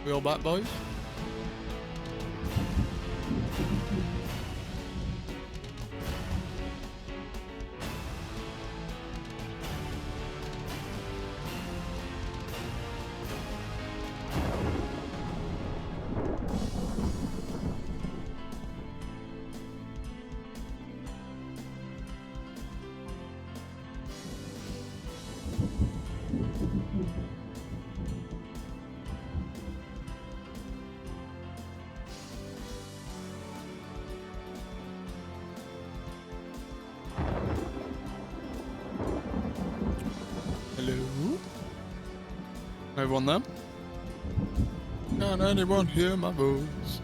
We all back, boys? Hello? Everyone there? Can anyone hear my voice?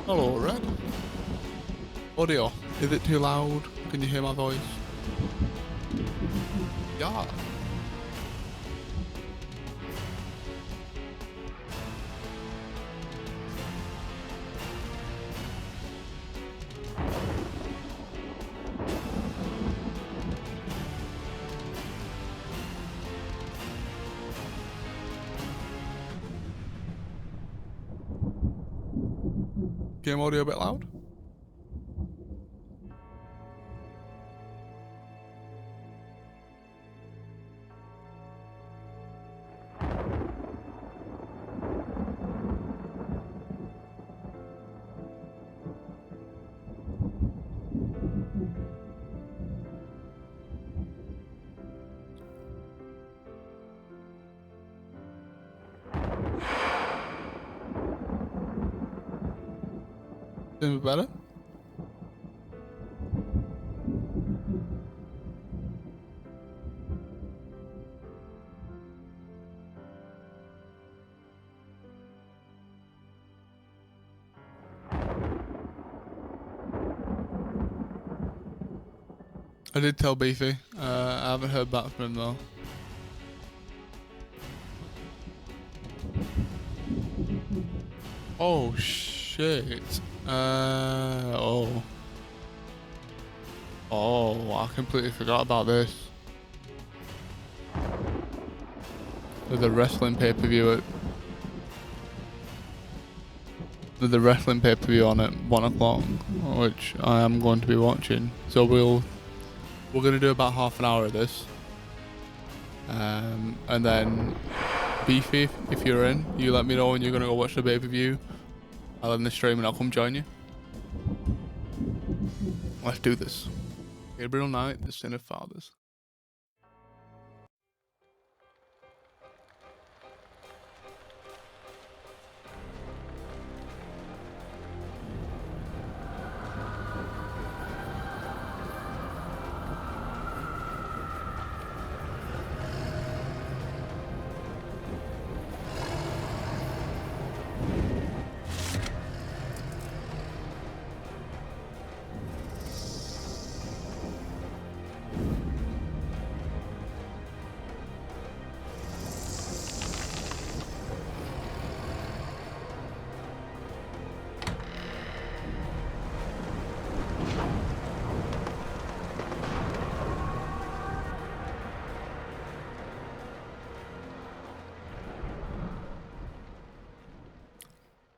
Hello, Red. Audio, is it too loud? Can you hear my voice? Yeah. Game audio a bit loud? Seems better? I did tell Beefy. I haven't heard back from him though. Oh shit. Oh, I completely forgot about this. There's a wrestling pay-per-view on at 1 o'clock, which I am going to be watching. So we're gonna do about half an hour of this, and then Beefy, if you're in, you let me know when you're gonna go watch the pay-per-view. I'll end the stream and I'll come join you. Let's do this. Gabriel Knight, the Sin of Fathers.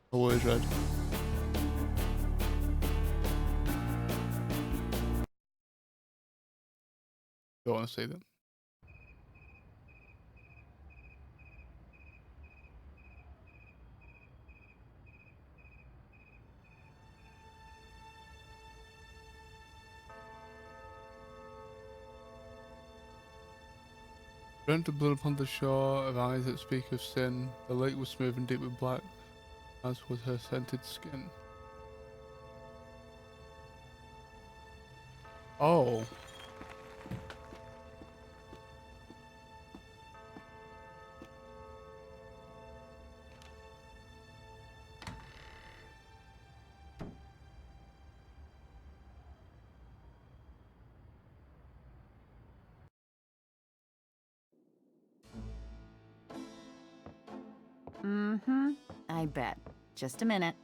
Always red. Don't want to see them. Burnt the blood upon the shore of eyes that speak of sin. The lake was smooth and deep with black, as was her scented skin. Oh. I bet. Just a minute.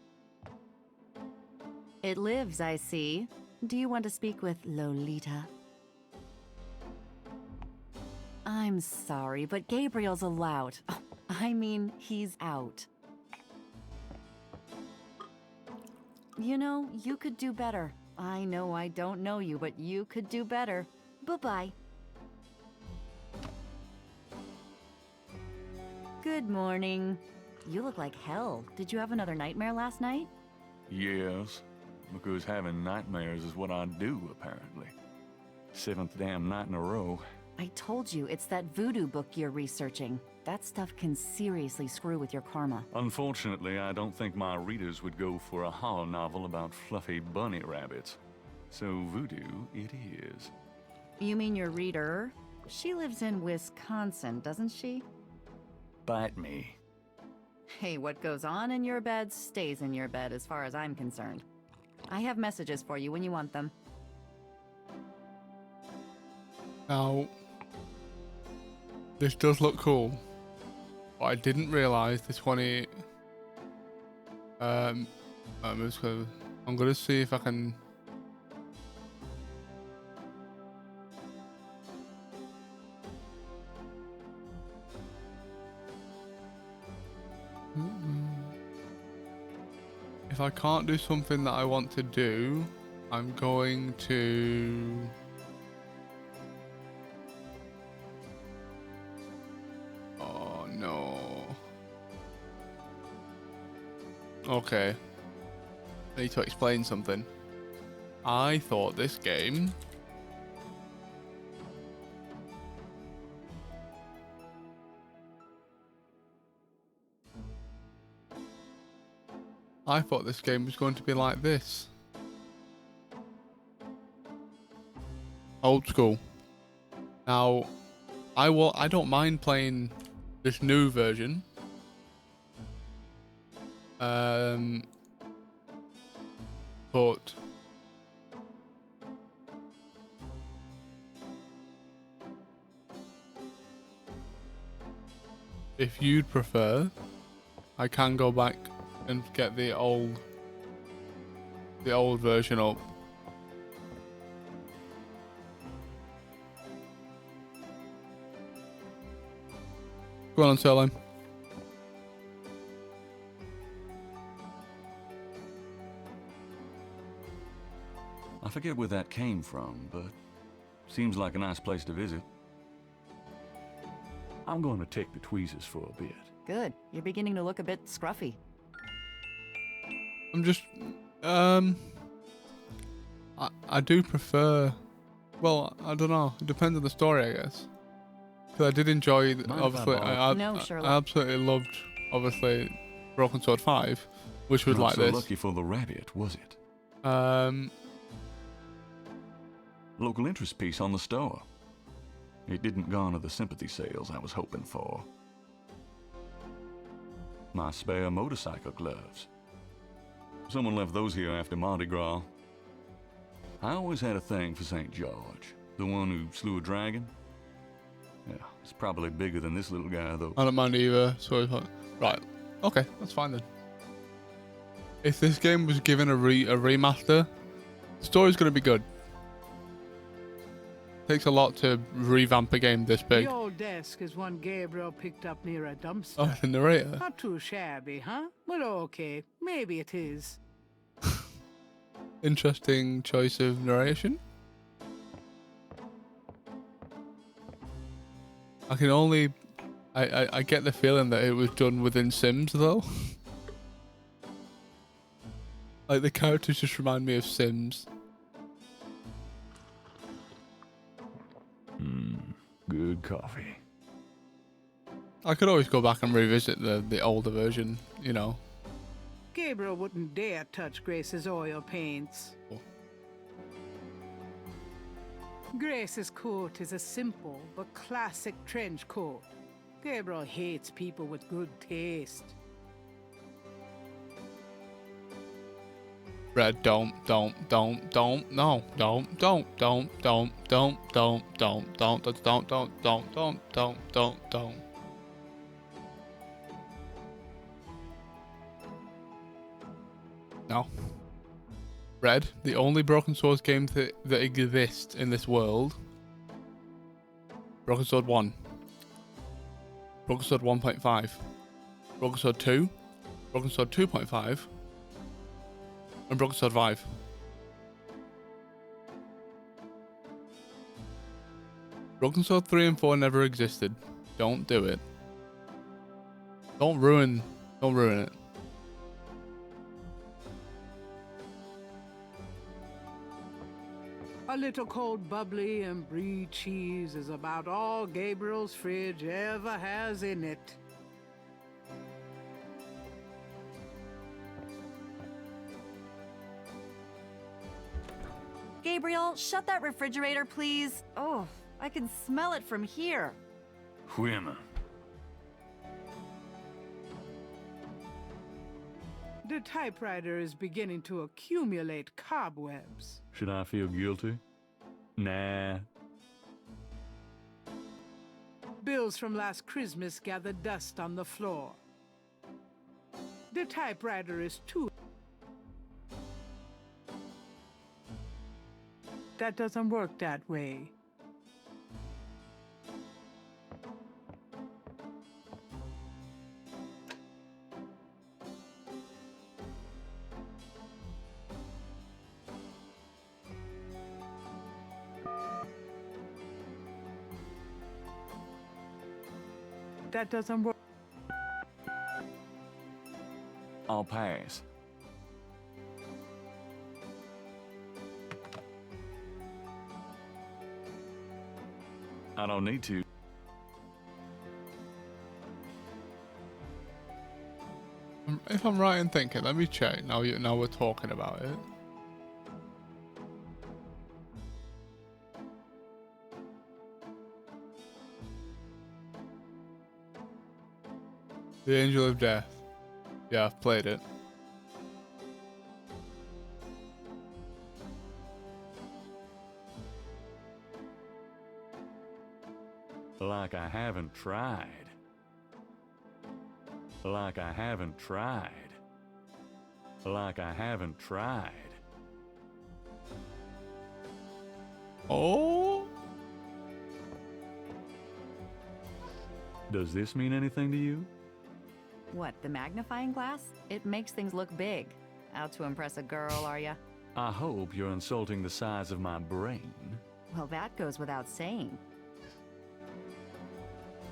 It lives, I see. Do you want to speak with Lolita? I'm sorry, but Gabriel's allowed. I mean, he's out. You know, you could do better. I know I don't know you, but you could do better. Bye-bye. Good morning. You look like hell. Did you have another nightmare last night? Yes, because having nightmares is what I do, apparently. 7th damn night in a row. I told you, it's that voodoo book you're researching. That stuff can seriously screw with your karma. Unfortunately, I don't think my readers would go for a horror novel about fluffy bunny rabbits. So voodoo it is. You mean your reader? She lives in Wisconsin, doesn't she? Bite me. Hey, what goes on in your bed stays in your bed as far as I'm concerned. I have messages for you when you want them. Now, this does look cool, but I didn't realize this 20. I'm gonna see if I can. If I can't do something that I want to do, I'm going to. Oh no. Okay. I need to explain something. I thought this game was going to be like this. Old school. Now, I don't mind playing this new version. But if you'd prefer, I can go back and get the old version up. Go on and tell him. I forget where that came from, but seems like a nice place to visit. I'm going to take the tweezers for a bit. Good. You're beginning to look a bit scruffy. I'm just, I do prefer. Well, I don't know. It depends on the story, I guess. Because I did enjoy. Obviously, I absolutely loved. Obviously, Broken Sword 5, which was Not like so this. lucky for the rabbit, was it? Local interest piece on the store. It didn't garner the sympathy sales I was hoping for. My spare motorcycle gloves. Someone left those here after Mardi Gras. I always had a thing for St. George, the one who slew a dragon. Yeah, it's probably bigger than this little guy, though. I don't mind either. So right, okay, that's fine then. If this game was given a remaster, the story's gonna be good. Takes a lot to revamp a game this big. The old desk is one Gabriel picked up near a dumpster. Oh, the narrator. Not too shabby, huh? But okay, maybe it is. Interesting choice of narration. I can only... I get the feeling that it was done within Sims, though. Like, the characters just remind me of Sims. Good coffee. I could always go back and revisit the older version, you know. Gabriel wouldn't dare touch Grace's oil paints. Oh. Grace's coat is a simple but classic trench coat. Gabriel hates people with good taste. Red, don't, no, don't, No. Red, the only Broken Swords game that exists in this world, Broken Sword 1. Broken Sword 1.5. Broken Sword 2. Broken Sword 2.5. And Broken Sword 5. Broken Sword 3 and 4 never existed. Don't do it. Don't ruin it. A little cold bubbly and brie cheese is about all Gabriel's fridge ever has in it. Gabriel, shut that refrigerator, please. Oh, I can smell it from here. Women. The typewriter is beginning to accumulate cobwebs. Should I feel guilty? Nah. Bills from last Christmas gather dust on the floor. The typewriter is too... That doesn't work that way. That doesn't work. I'll pass. I don't need to. If I'm right in thinking, let me check. Now we're talking about it. The Angel of Death. Yeah, I've played it. Like I haven't tried. Like I haven't tried. Like I haven't tried. Oh? Does this mean anything to you? What, the magnifying glass? It makes things look big. Out to impress a girl, are ya? I hope you're insulting the size of my brain. Well, that goes without saying.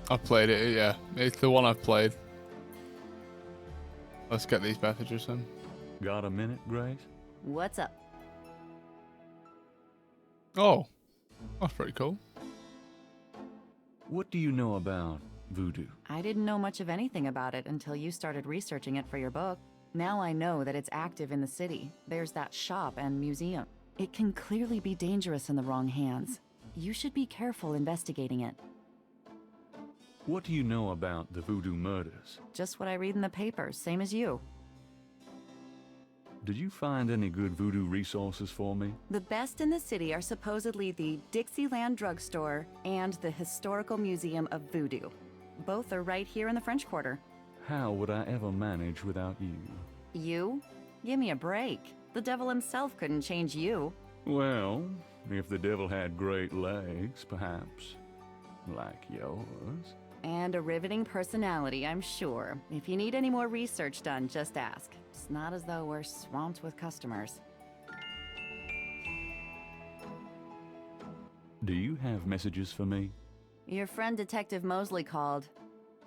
I've played it, yeah. It's the one I've played. Let's get these messages in. Got a minute, Grace? What's up? Oh, that's pretty cool. What do you know about voodoo? I didn't know much of anything about it until you started researching it for your book. Now I know that it's active in the city. There's that shop and museum. It can clearly be dangerous in the wrong hands. You should be careful investigating it. What do you know about the voodoo murders? Just what I read in the papers, same as you. Did you find any good voodoo resources for me? The best in the city are supposedly the Dixieland Drugstore and the Historical Museum of Voodoo. Both are right here in the French Quarter. How would I ever manage without you? You? Give me a break. The devil himself couldn't change you. Well, if the devil had great legs, perhaps. Like yours. And a riveting personality, I'm sure. If you need any more research done, just ask. It's not as though we're swamped with customers. Do you have messages for me? Your friend Detective Mosley called.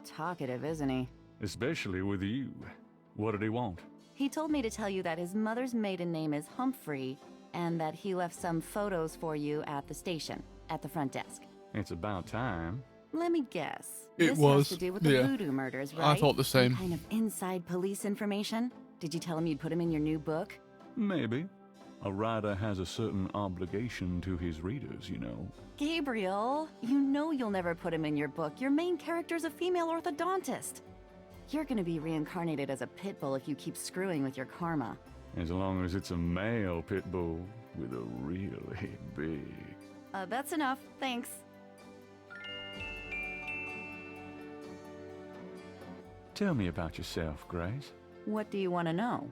Talkative, isn't he? Especially with you. What did he want? He told me to tell you that his mother's maiden name is Humphrey, and that he left some photos for you at the station, at the front desk. It's about time. Let me guess. It This was, has to do with the yeah. voodoo murders, right? I thought the same. Some kind of inside police information? Did you tell him you'd put him in your new book? Maybe. A writer has a certain obligation to his readers, you know. Gabriel, you know you'll never put him in your book. Your main character's a female orthodontist. You're gonna be reincarnated as a pit bull if you keep screwing with your karma. As long as it's a male pit bull with a really big... That's enough, thanks. Tell me about yourself, Grace. What do you want to know?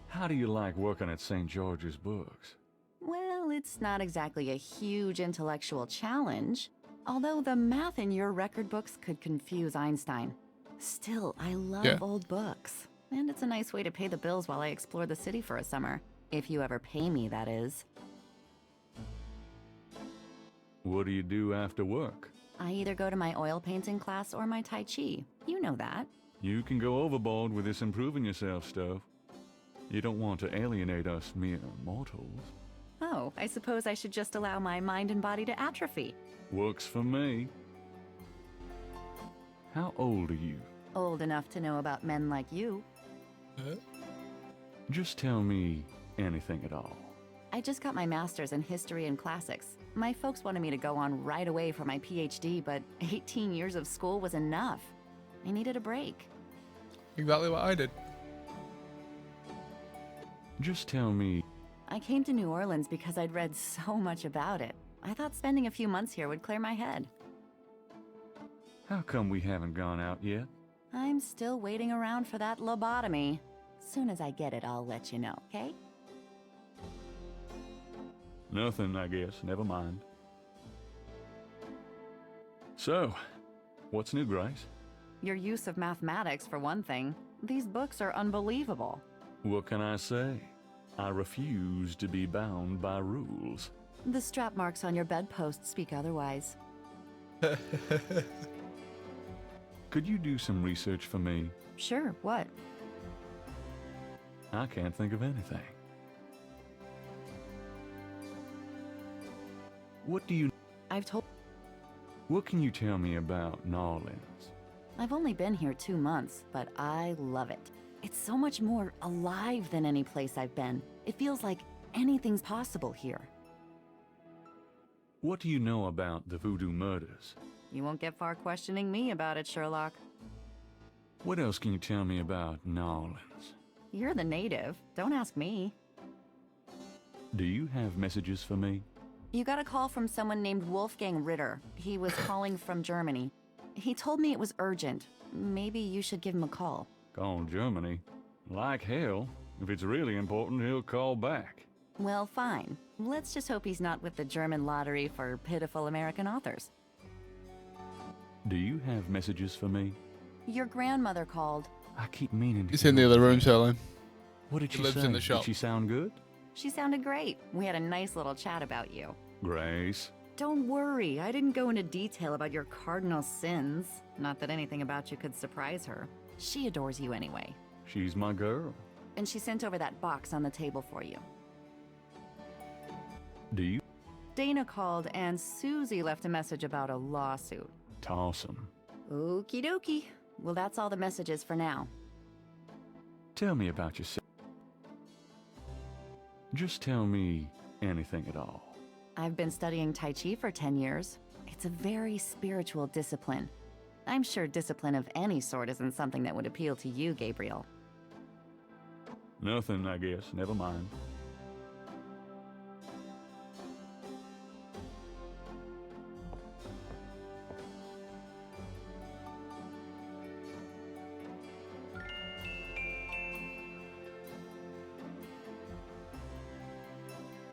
How do you like working at St. George's Books? Well, It's not exactly a huge intellectual challenge, although the math in your record books could confuse Einstein. Still, I love old books, and it's a nice way to pay the bills while I explore the city for a summer. If you ever pay me, that is. What do you do after work? I either go to my oil painting class or my Tai Chi. You know that. You can go overboard with this improving yourself stuff. You don't want to alienate us mere mortals. Oh, I suppose I should just allow my mind and body to atrophy. Works for me. How old are you? Old enough to know about men like you. Just tell me anything at all. I just got my master's in history and classics. My folks wanted me to go on right away for my PhD, but 18 years of school was enough. I needed a break. Exactly what I did. Just tell me. I came to New Orleans because I'd read so much about it. I thought spending a few months here would clear my head. How come we haven't gone out yet? I'm still waiting around for that lobotomy. Soon as I get it, I'll let you know, okay? Nothing, I guess. Never mind. So, what's new, Grace? Your use of mathematics, for one thing. These books are unbelievable. What can I say? I refuse to be bound by rules. The strap marks on your bedpost speak otherwise. Could you do some research for me? Sure, what? I can't think of anything. What do you... I've told... What can you tell me about New Orleans? I've only been here 2 months, but I love it. It's so much more alive than any place I've been. It feels like anything's possible here. What do you know about the voodoo murders? You won't get far questioning me about it, Sherlock. What else can you tell me about New Orleans? You're the native. Don't ask me. Do you have messages for me? You got a call from someone named Wolfgang Ritter. He was calling from Germany. He told me it was urgent. Maybe you should give him a call. Call Germany? Like hell. If it's really important, he'll call back. Well, fine. Let's just hope he's not with the German lottery for pitiful American authors. Do you have messages for me? Your grandmother called. I keep meaning to... It's in the other room, Charlie. What did she lives say? in the shop. Did she sound good? She sounded great. We had a nice little chat about you. Grace. Don't worry, I didn't go into detail about your cardinal sins. Not that anything about you could surprise her. She adores you anyway. She's my girl. And she sent over that box on the table for you. Do you? Dana called and Susie left a message about a lawsuit. Toss 'em. Okie dokie. Well, that's all the messages for now. Tell me about yourself. Just tell me anything at all. I've been studying Tai Chi for 10 years. It's a very spiritual discipline. I'm sure discipline of any sort isn't something that would appeal to you, Gabriel. Nothing, I guess. Never mind.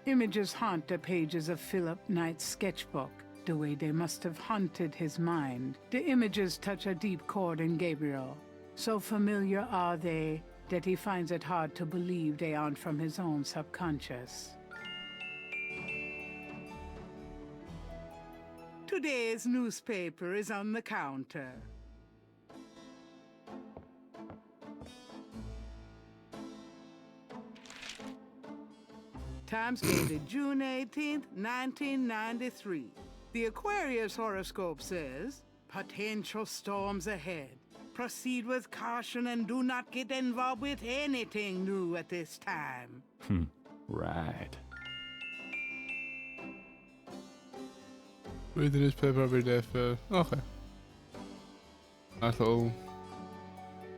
Images haunt the pages of Philip Knight's sketchbook, the way they must have haunted his mind. The images touch a deep chord in Gabriel. So familiar are they that he finds it hard to believe they aren't from his own subconscious. Today's newspaper is on the counter. Times dated June 18th, 1993. The Aquarius horoscope says, potential storms ahead. Proceed with caution and do not get involved with anything new at this time. Right. Read the newspaper every day for... Okay. Nice little...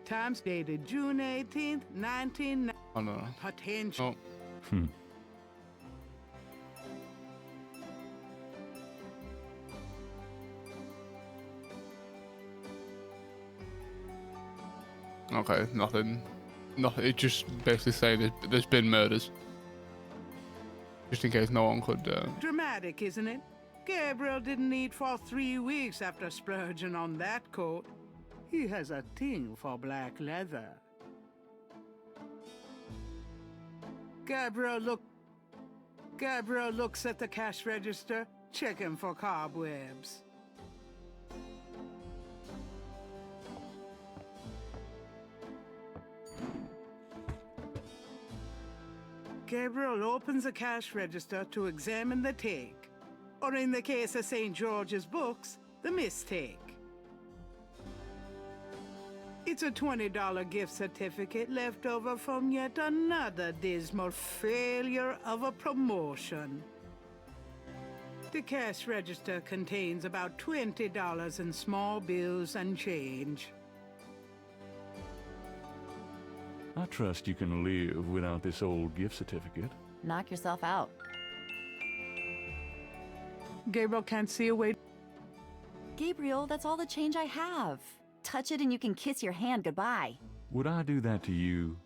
Times dated June 18th, 1990. Oh, no. Potential. Oh. Okay, nothing. It just basically saying there's been murders. Just in case no one could. Dramatic, isn't it? Gabriel didn't eat for 3 weeks after splurging on that coat. He has a thing for black leather. Gabriel looks at the cash register, checking for cobwebs. Gabriel opens the cash register to examine the take, or in the case of St. George's books, the mistake. It's a $20 gift certificate left over from yet another dismal failure of a promotion. The cash register contains about $20 in small bills and change. I trust you can live without this old gift certificate. Knock yourself out. Gabriel can't see a way. Gabriel, that's all the change I have. Touch it and you can kiss your hand goodbye. Would I do that to you?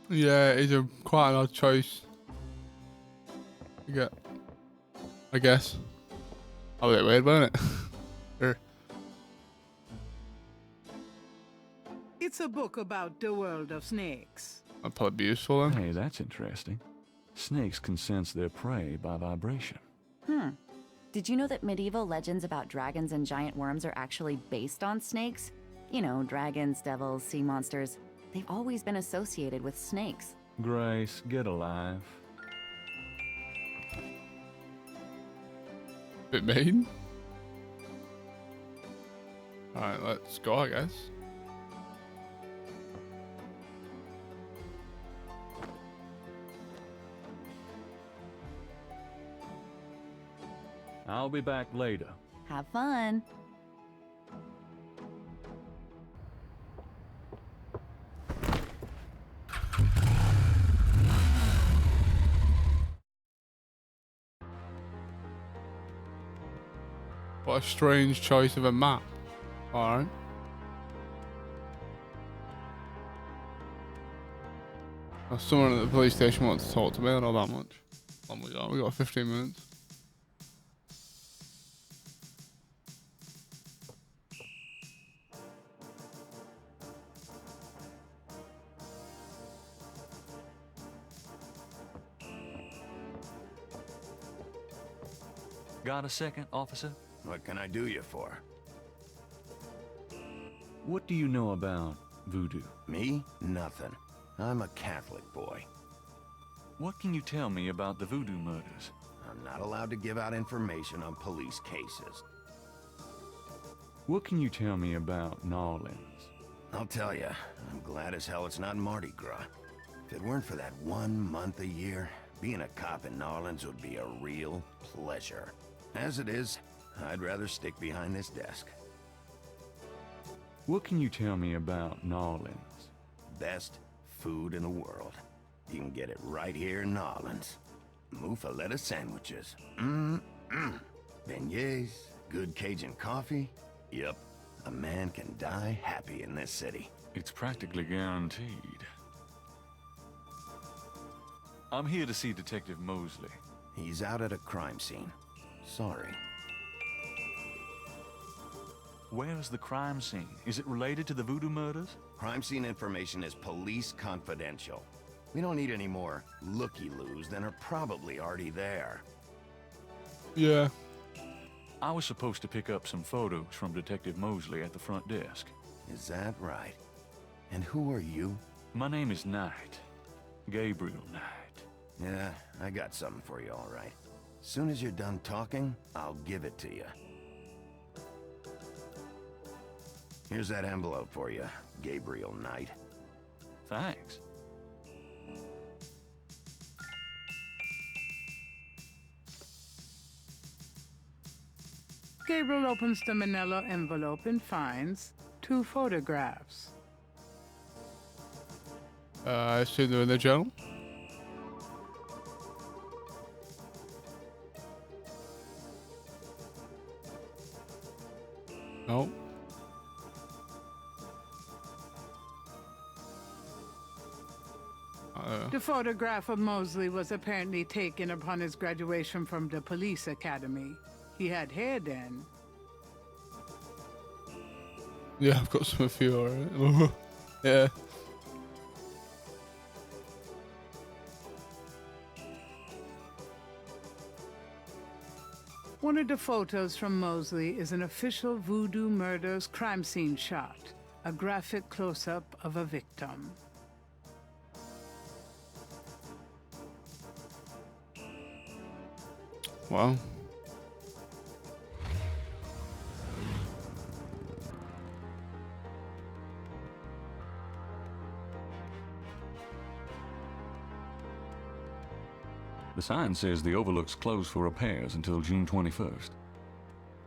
Yeah, it's quite an odd choice. Yeah, I guess. A bit weird, wasn't it? Sure. It's a book about the world of snakes. That'd probably be useful then. Hey, that's interesting. Snakes can sense their prey by vibration. Did you know that medieval legends about dragons and giant worms are actually based on snakes? You know, dragons, devils, sea monsters. They've always been associated with snakes. Grace, get alive. Bit mean. Alright, let's go, I guess. I'll be back later. Have fun. What a strange choice of a map. Alright. Someone at the police station wants to talk to me, I don't know that much. Oh my god, we got 15 minutes. Got a second, officer? What can I do you for? What do you know about voodoo? Me? Nothing. I'm a Catholic boy. What can you tell me about the voodoo murders? I'm not allowed to give out information on police cases. What can you tell me about New Orleans? I'll tell you, I'm glad as hell it's not Mardi Gras. If it weren't for that 1 month a year, being a cop in New Orleans would be a real pleasure. As it is, I'd rather stick behind this desk. What can you tell me about New Orleans? Best food in the world. You can get it right here in New Orleans. Muffaletta sandwiches. Beignets, good Cajun coffee. Yep, a man can die happy in this city. It's practically guaranteed. I'm here to see Detective Mosley. He's out at a crime scene. Sorry. Where's the crime scene? Is it related to the voodoo murders? Crime scene information is police confidential. We don't need any more looky-loos than are probably already there. Yeah. I was supposed to pick up some photos from Detective Mosley at the front desk. Is that right? And who are you? My name is Knight. Gabriel Knight. Yeah, I got something for you, all right. Soon as you're done talking, I'll give it to you. Here's that envelope for you, Gabriel Knight. Thanks. Gabriel opens the manila envelope and finds 2 photographs. I assume they're in the journal. No. Yeah. The photograph of Mosley was apparently taken upon his graduation from the police academy. He had hair then. Yeah, I've got some of you, alright. Yeah. One of the photos from Mosley is an official Voodoo Murders crime scene shot, a graphic close-up of a victim. Wow. The sign says the Overlook's closed for repairs until June 21st.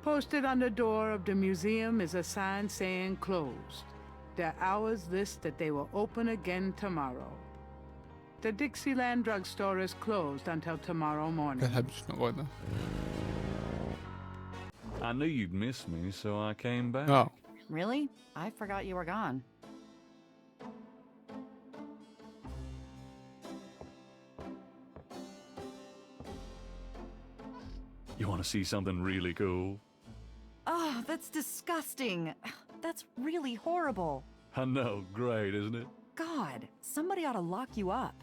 Posted on the door of the museum is a sign saying closed. Their hours list that they will open again tomorrow. The Dixieland drugstore is closed until tomorrow morning. I'm just not going there. I knew you'd miss me, so I came back. Oh. Really? I forgot you were gone. You want to see something really cool? Oh, that's disgusting. That's really horrible. I know, great, isn't it? God, somebody ought to lock you up.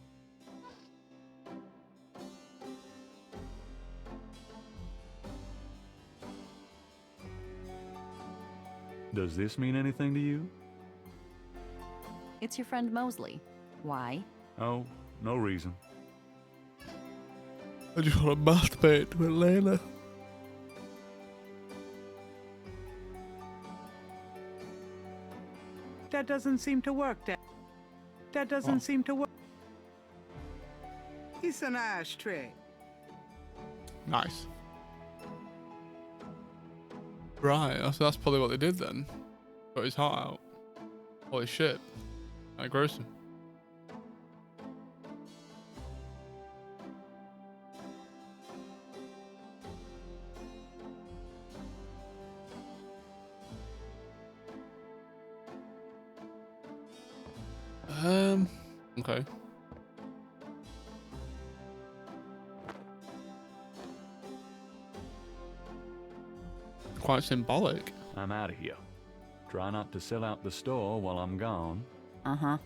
Does this mean anything to you? It's your friend Mosley. Why? Oh, no reason. I just want to masturbate to Elena. That doesn't seem to work, Dad. That doesn't seem to work. It's an ashtray. Nice. Right, so that's probably what they did then. Got his heart out. Holy shit. That gruesome. Okay. Quite symbolic. I'm out of here. Try not to sell out the store while I'm gone. Uh-huh.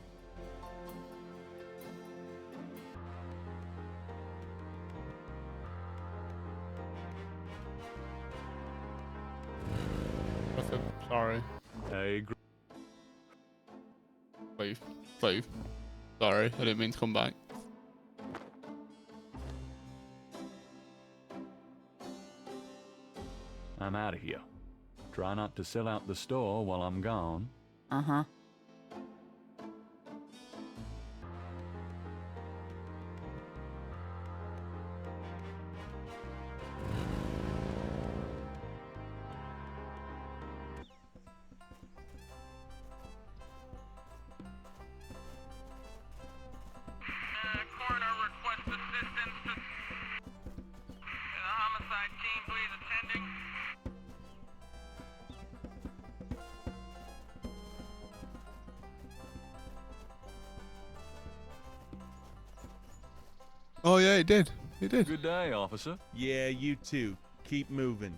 Okay, sorry. Hey, Leave. Leave. Sorry, I didn't mean to come back. I'm out of here. Try not to sell out the store while I'm gone. Uh-huh. Coroner requests assistance to the homicide team, please attending. Oh yeah, it did. It did. Good day, officer. Yeah, you too. Keep moving.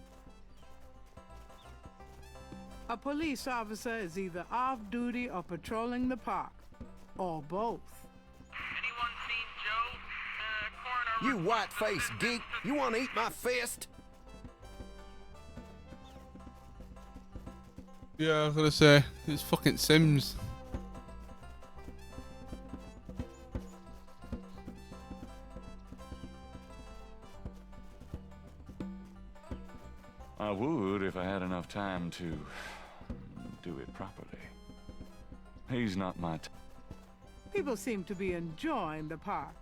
A police officer is either off duty or patrolling the park, or both. Anyone seen Joe? Coroner You white-faced geek, you want to eat my fist? Yeah, I was gonna say, it's fucking Sims. I would if I had enough time to do it properly. He's not my People seem to be enjoying the park.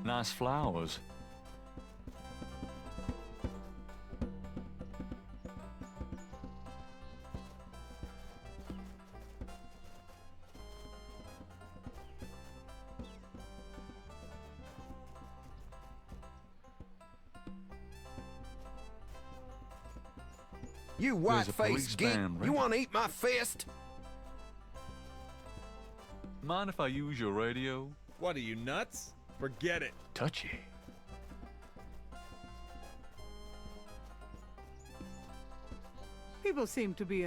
Nice flowers. You white-faced geek, you want to eat my fist? Mind if I use your radio? What are you, nuts? Forget it. Touchy. People seem to be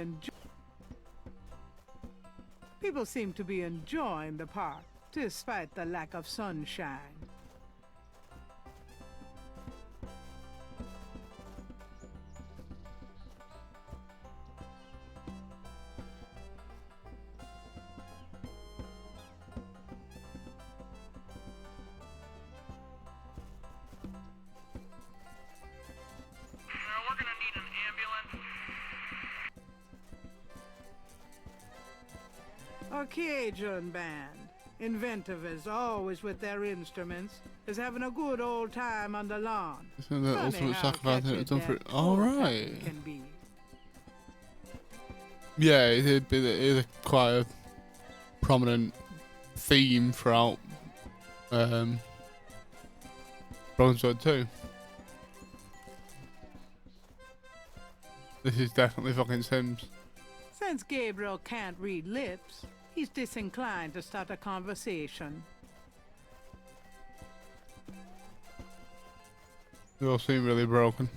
enjoying the park, despite the lack of sunshine. We're gonna need an ambulance. A Cajun band, inventive as always with their instruments, is having a good old time on the lawn. Isn't the Funny ultimate how sacrifice catchy it's done for that it? All old right. pattern can be. Yeah, it is quite a prominent theme throughout Broken Sword 2. This is definitely fucking Sims. Since Gabriel can't read lips, he's disinclined to start a conversation. They all seem really broken.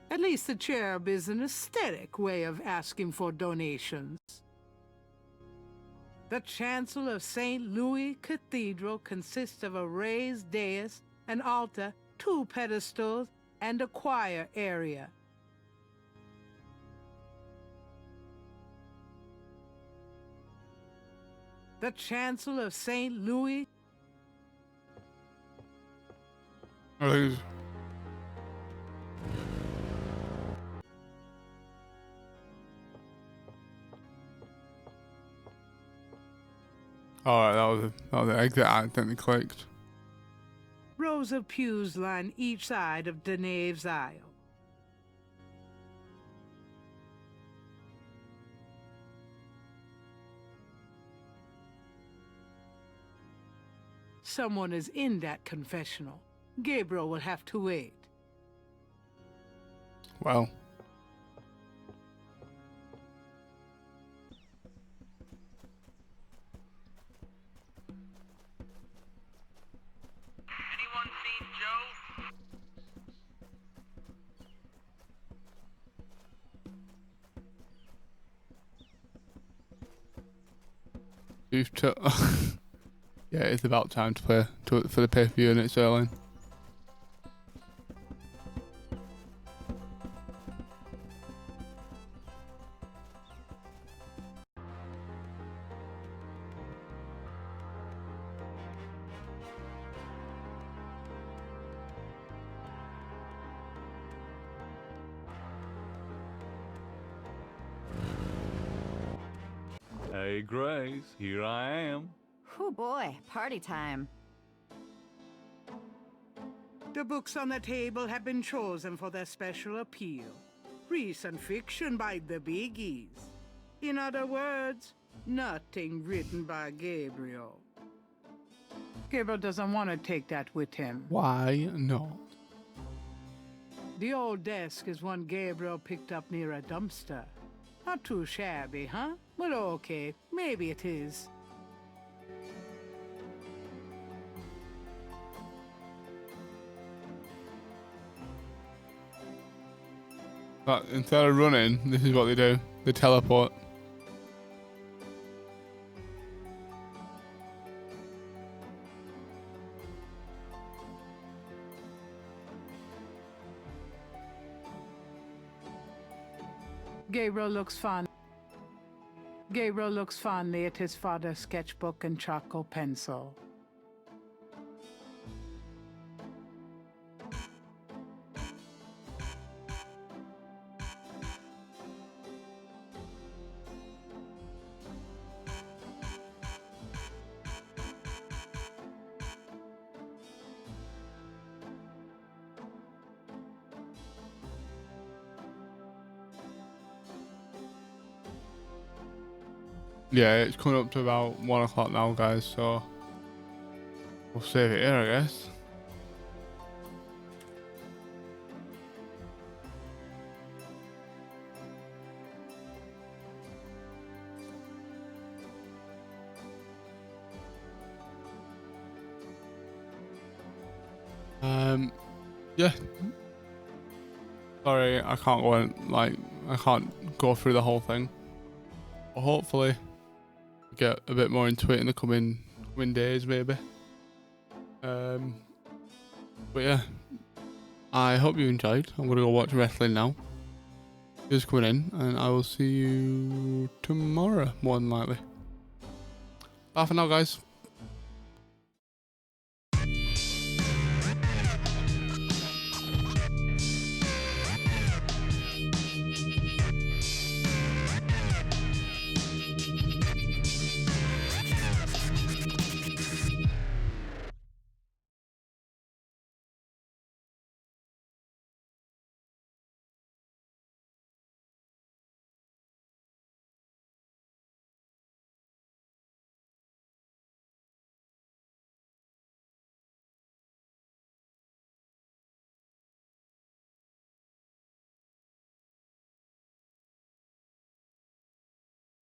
At least the cherub is an aesthetic way of asking for donations. The chancel of St. Louis Cathedral consists of a raised dais, an altar, 2 pedestals, and a choir area. The chancel of St. Louis. I think it's alright, that was the exit I accidentally clicked. Rows of pews line each side of the nave's aisle. Someone is in that confessional. Gabriel will have to wait. Well. Anyone seen Joe? You've yeah, it's about time to play for the pay-per-view and it's early. Hey, Grace, here I am. Oh boy, party time. The books on the table have been chosen for their special appeal. Recent fiction by the biggies. In other words, nothing written by Gabriel. Gabriel doesn't want to take that with him. Why not? The old desk is one Gabriel picked up near a dumpster. Not too shabby, huh? Well, okay, maybe it is. But instead of running, this is what they do. They teleport. Gabriel looks fondly at his father's sketchbook and charcoal pencil. Yeah, it's coming up to about 1 o'clock now, guys, so we'll save it here, I guess. Yeah. Sorry, I can't go in, like, I can't go through the whole thing. But hopefully get a bit more into it in the coming days, maybe. But yeah, I hope you enjoyed. I'm gonna go watch wrestling now. Just coming in, and I will see you tomorrow, more than likely. Bye for now, guys.